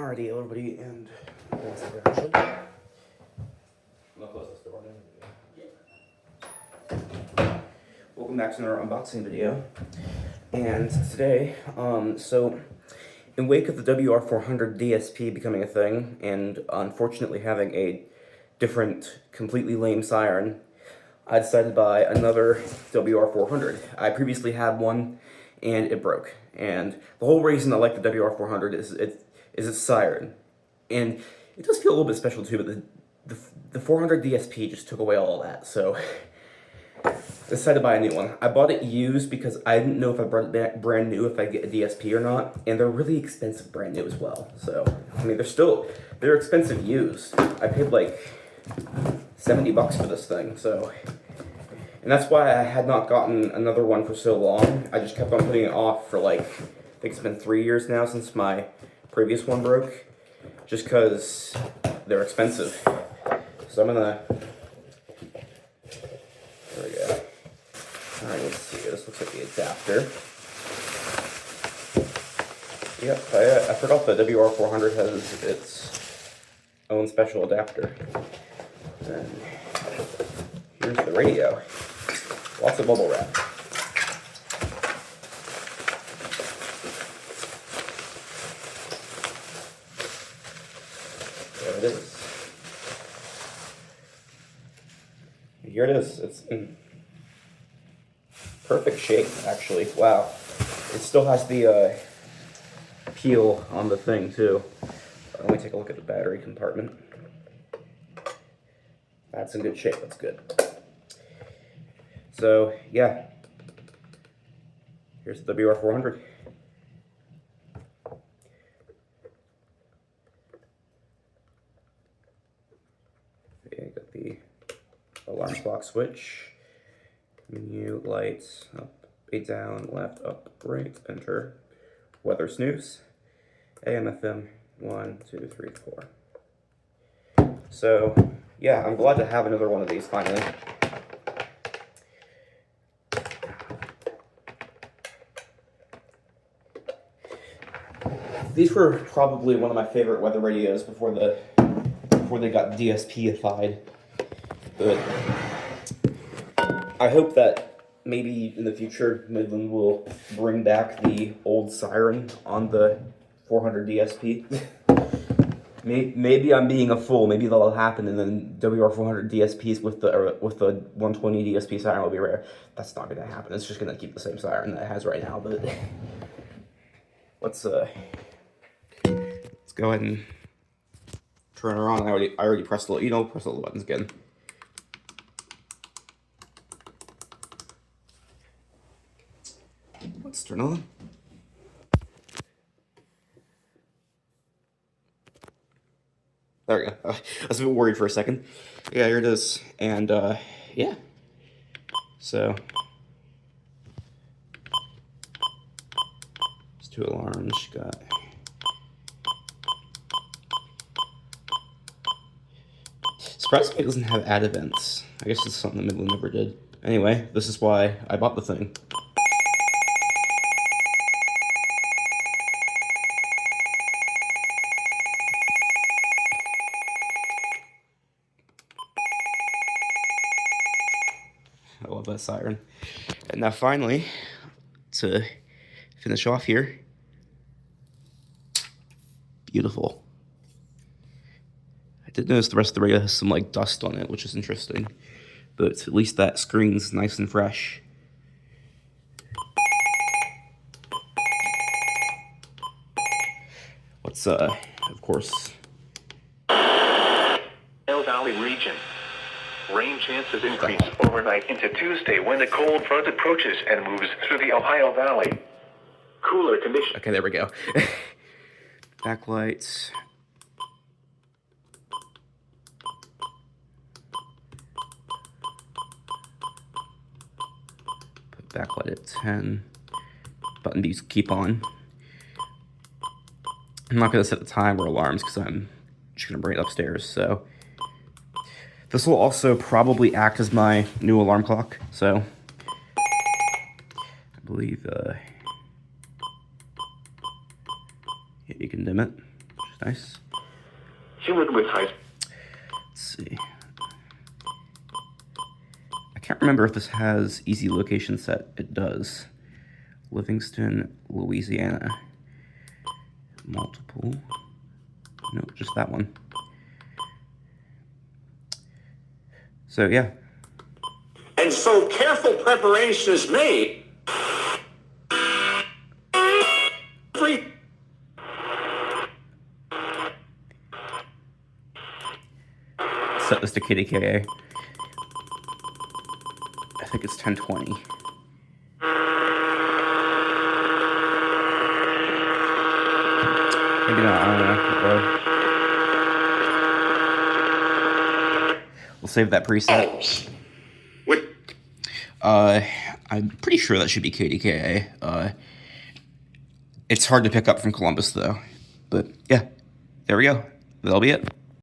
Alrighty, everybody, and welcome back to another unboxing video. And today, so in wake of the WR400 DSP becoming a thing, and unfortunately having a different, completely lame siren, I decided to buy another WR400. I previously had one, and it broke. And the whole reason I like the WR400 is its siren. And it does feel a little bit special too, but the 400 DSP just took away all that, so I decided to buy a new one. I bought it used because I didn't know if I brought it back brand new if I get a DSP or not, and they're really expensive brand new as well. So, I mean, they're expensive used. I paid like $70 for this thing, so, and that's why I had not gotten another one for so long. I just kept on putting it off for like, I think it's been 3 years now since my previous one broke, just because they're expensive. So I'm gonna, there we go. Alright, let's see, this looks like the adapter. Yep, I forgot the WR400 has its own special adapter. And here's the radio. Lots of bubble wrap. There it is. Here it is. It's in perfect shape, actually. Wow. It still has the peel on the thing, too. Let me take a look at the battery compartment. That's in good shape. That's good. So, yeah. Here's the WR400. Okay, got the alarm clock switch, menu, lights, up, 8 down, left, up, right, enter, weather snooze, AM, FM, 1, 2, 3, 4. So, yeah, I'm glad to have another one of these finally. These were probably one of my favorite weather radios before they got DSP-ified. But I hope that maybe in the future Midland will bring back the old siren on the 400 DSP. Maybe I'm being a fool. Maybe that'll happen, and then WR400 DSPs with the 120 DSP siren will be rare. That's not going to happen. It's just going to keep the same siren that it has right now. But let's go ahead and turn her on. I already pressed the press all the buttons again. Let's turn on. There we go. I was a bit worried for a second. Yeah, here it is. And, yeah. So, there's 2 alarms. You got surprisingly, it doesn't have ad events. I guess it's something that Midland never did. Anyway, this is why I bought the thing. I love that siren. And now finally, to finish off here, beautiful. I did notice the rest of the radio has some like dust on it, which is interesting, but at least that screen's nice and fresh. Let's of course, Valley region. Rain chances increase overnight into Tuesday when the cold front approaches and moves through the Ohio Valley. Cooler conditions. Okay, there we go. Backlights. Put backlight at 10. Button B's keep on. I'm not going to set the timer alarms because I'm just going to bring it upstairs, so. This will also probably act as my new alarm clock, so I believe yeah, you can dim it. Nice. Humid with high. Let's see. I can't remember if this has easy location set. It does. Livingston, Louisiana. Multiple. No, just that one. So, yeah. And so careful preparation is made. Set this to KDKA. I think it's 1020. Maybe not, I don't know. We'll save that preset. What? I'm pretty sure that should be KDKA. It's hard to pick up from Columbus, though. But, yeah, there we go. That'll be it.